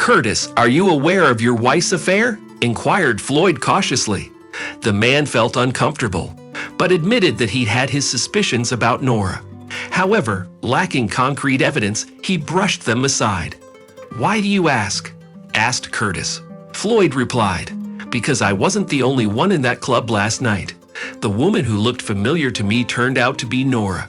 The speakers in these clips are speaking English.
"Curtis, are you aware of your wife's affair?" inquired Floyd cautiously. The man felt uncomfortable, but admitted that he'd had his suspicions about Nora. However, lacking concrete evidence, he brushed them aside. "Why do you ask?" asked Curtis. Floyd replied, "Because I wasn't the only one in that club last night. The woman who looked familiar to me turned out to be Nora."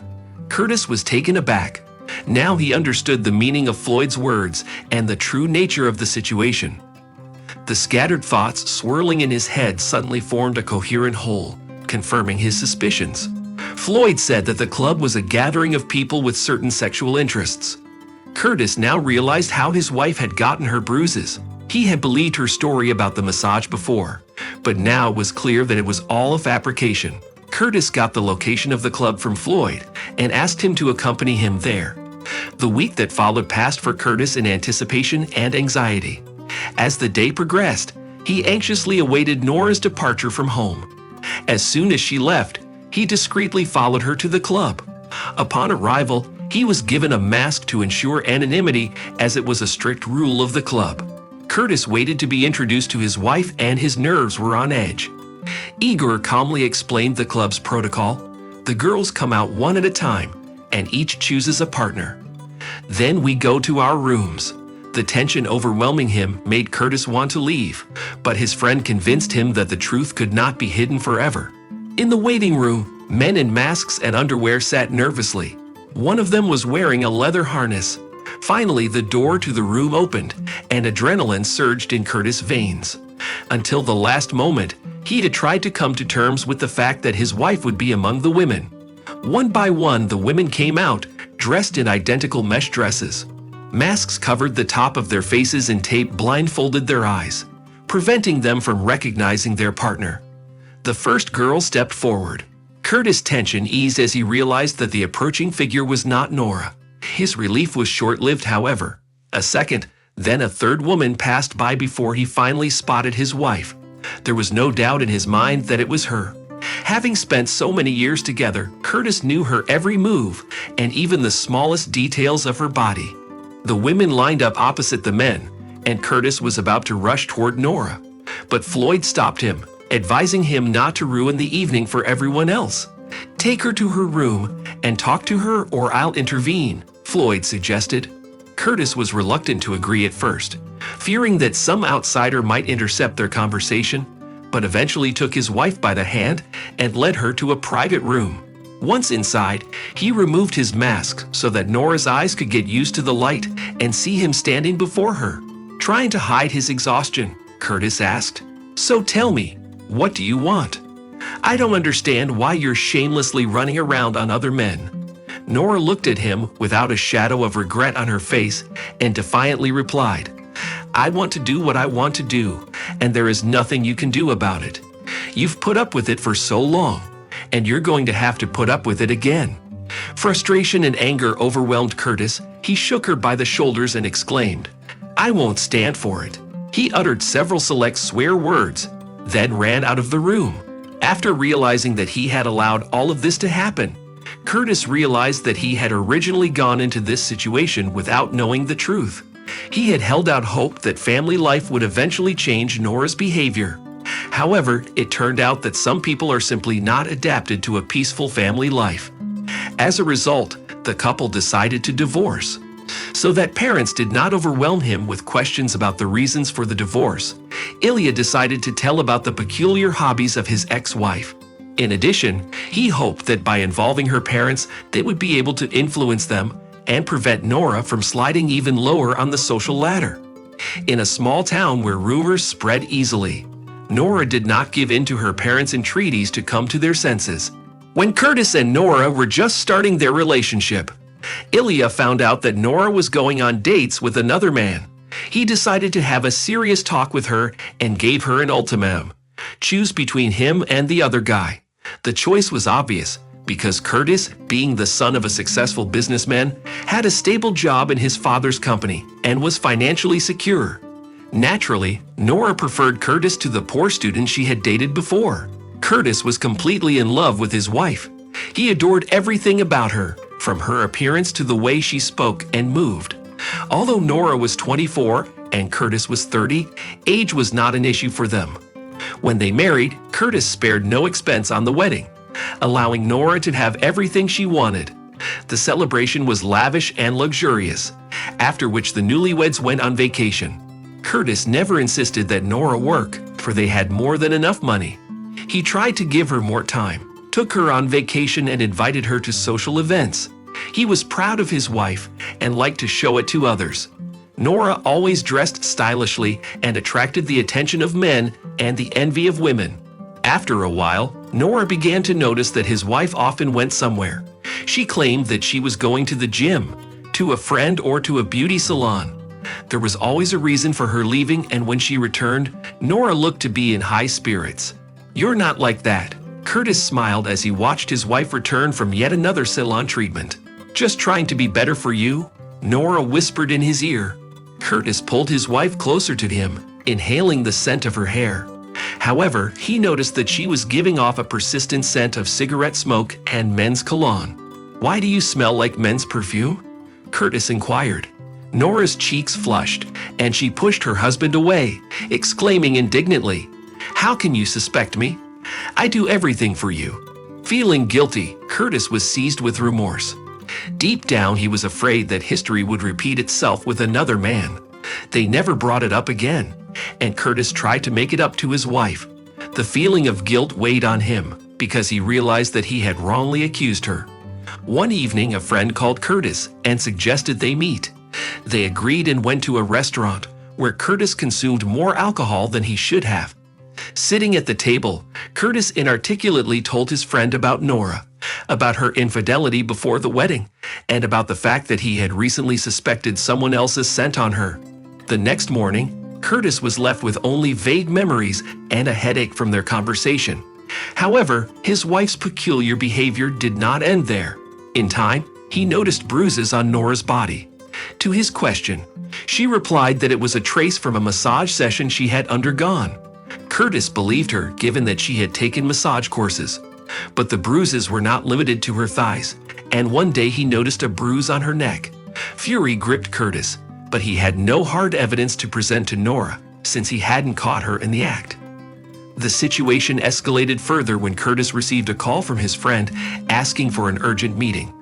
Curtis was taken aback. Now he understood the meaning of Floyd's words and the true nature of the situation. The scattered thoughts swirling in his head suddenly formed a coherent whole, confirming his suspicions. Floyd said that the club was a gathering of people with certain sexual interests. Curtis now realized how his wife had gotten her bruises. He had believed her story about the massage before, but now it was clear that it was all a fabrication. Curtis got the location of the club from Floyd and asked him to accompany him there. The week that followed passed for Curtis in anticipation and anxiety. As the day progressed, he anxiously awaited Nora's departure from home. As soon as she left, he discreetly followed her to the club. Upon arrival, he was given a mask to ensure anonymity, as it was a strict rule of the club. Curtis waited to be introduced to his wife, and his nerves were on edge. Igor calmly explained the club's protocol. The girls come out one at a time, and each chooses a partner. Then we go to our rooms. The tension overwhelming him made Curtis want to leave, but his friend convinced him that the truth could not be hidden forever. In the waiting room, men in masks and underwear sat nervously. One of them was wearing a leather harness. Finally, the door to the room opened, and adrenaline surged in Curtis' veins. Until the last moment, he had tried to come to terms with the fact that his wife would be among the women. One by one, the women came out, dressed in identical mesh dresses. Masks covered the top of their faces and tape blindfolded their eyes, preventing them from recognizing their partner. The first girl stepped forward. Curtis' tension eased as he realized that the approaching figure was not Nora. His relief was short-lived, however. A second, then a third woman passed by before he finally spotted his wife. There was no doubt in his mind that it was her. Having spent so many years together, Curtis knew her every move and even the smallest details of her body. The women lined up opposite the men, and Curtis was about to rush toward Nora. But Floyd stopped him, advising him not to ruin the evening for everyone else. "Take her to her room and talk to her, or I'll intervene," Floyd suggested. Curtis was reluctant to agree at first, fearing that some outsider might intercept their conversation, but eventually took his wife by the hand and led her to a private room. Once inside, he removed his mask so that Nora's eyes could get used to the light and see him standing before her. Trying to hide his exhaustion, Curtis asked, "So tell me, what do you want? I don't understand why you're shamelessly running around on other men." Nora looked at him without a shadow of regret on her face and defiantly replied, "I want to do what I want to do, and there is nothing you can do about it. You've put up with it for so long, and you're going to have to put up with it again." Frustration and anger overwhelmed Curtis. He shook her by the shoulders and exclaimed, "I won't stand for it." He uttered several select swear words, then ran out of the room. After realizing that he had allowed all of this to happen, Curtis realized that he had originally gone into this situation without knowing the truth. He had held out hope that family life would eventually change Nora's behavior. However, it turned out that some people are simply not adapted to a peaceful family life. As a result, the couple decided to divorce. So that parents did not overwhelm him with questions about the reasons for the divorce, Ilya decided to tell about the peculiar hobbies of his ex-wife. In addition, he hoped that by involving her parents, they would be able to influence them and prevent Nora from sliding even lower on the social ladder. In a small town where rumors spread easily, Nora did not give in to her parents' entreaties to come to their senses. When Curtis and Nora were just starting their relationship, Ilya found out that Nora was going on dates with another man. He decided to have a serious talk with her and gave her an ultimatum: choose between him and the other guy. The choice was obvious, because Curtis, being the son of a successful businessman, had a stable job in his father's company and was financially secure. Naturally, Nora preferred Curtis to the poor student she had dated before. Curtis was completely in love with his wife. He adored everything about her, from her appearance to the way she spoke and moved. Although Nora was 24 and Curtis was 30, age was not an issue for them. When they married, Curtis spared no expense on the wedding, allowing Nora to have everything she wanted. The celebration was lavish and luxurious, after which the newlyweds went on vacation. Curtis never insisted that Nora work, for they had more than enough money. He tried to give her more time, took her on vacation and invited her to social events. He was proud of his wife and liked to show it to others. Nora always dressed stylishly and attracted the attention of men and the envy of women. After a while, Nora began to notice that his wife often went somewhere. She claimed that she was going to the gym, to a friend, or to a beauty salon. There was always a reason for her leaving, and when she returned, Nora looked to be in high spirits. "You're not like that." Curtis smiled as he watched his wife return from yet another salon treatment. "Just trying to be better for you?" Nora whispered in his ear. Curtis pulled his wife closer to him, inhaling the scent of her hair. However, he noticed that she was giving off a persistent scent of cigarette smoke and men's cologne. "Why do you smell like men's perfume?" Curtis inquired. Nora's cheeks flushed, and she pushed her husband away, exclaiming indignantly, "How can you suspect me? I do everything for you." Feeling guilty, Curtis was seized with remorse. Deep down, he was afraid that history would repeat itself with another man. They never brought it up again, and Curtis tried to make it up to his wife. The feeling of guilt weighed on him because he realized that he had wrongly accused her. One evening, a friend called Curtis and suggested they meet. They agreed and went to a restaurant where Curtis consumed more alcohol than he should have. Sitting at the table, Curtis inarticulately told his friend about Nora, about her infidelity before the wedding, and about the fact that he had recently suspected someone else's scent on her. The next morning, Curtis was left with only vague memories and a headache from their conversation. However, his wife's peculiar behavior did not end there. In time, he noticed bruises on Nora's body. To his question, she replied that it was a trace from a massage session she had undergone. Curtis believed her, given that she had taken massage courses. But the bruises were not limited to her thighs, and one day he noticed a bruise on her neck. Fury gripped Curtis, but he had no hard evidence to present to Nora, since he hadn't caught her in the act. The situation escalated further when Curtis received a call from his friend asking for an urgent meeting.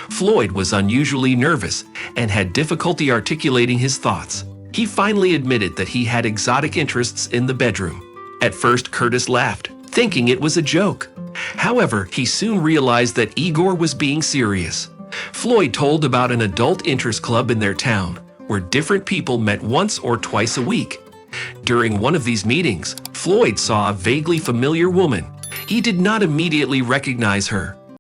Floyd was unusually nervous and had difficulty articulating his thoughts. He finally admitted that he had exotic interests in the bedroom. At first, Curtis laughed, thinking it was a joke. However, he soon realized that Igor was being serious. Floyd told about an adult interest club in their town, where different people met once or twice a week. During one of these meetings, Floyd saw a vaguely familiar woman. He did not immediately recognize her.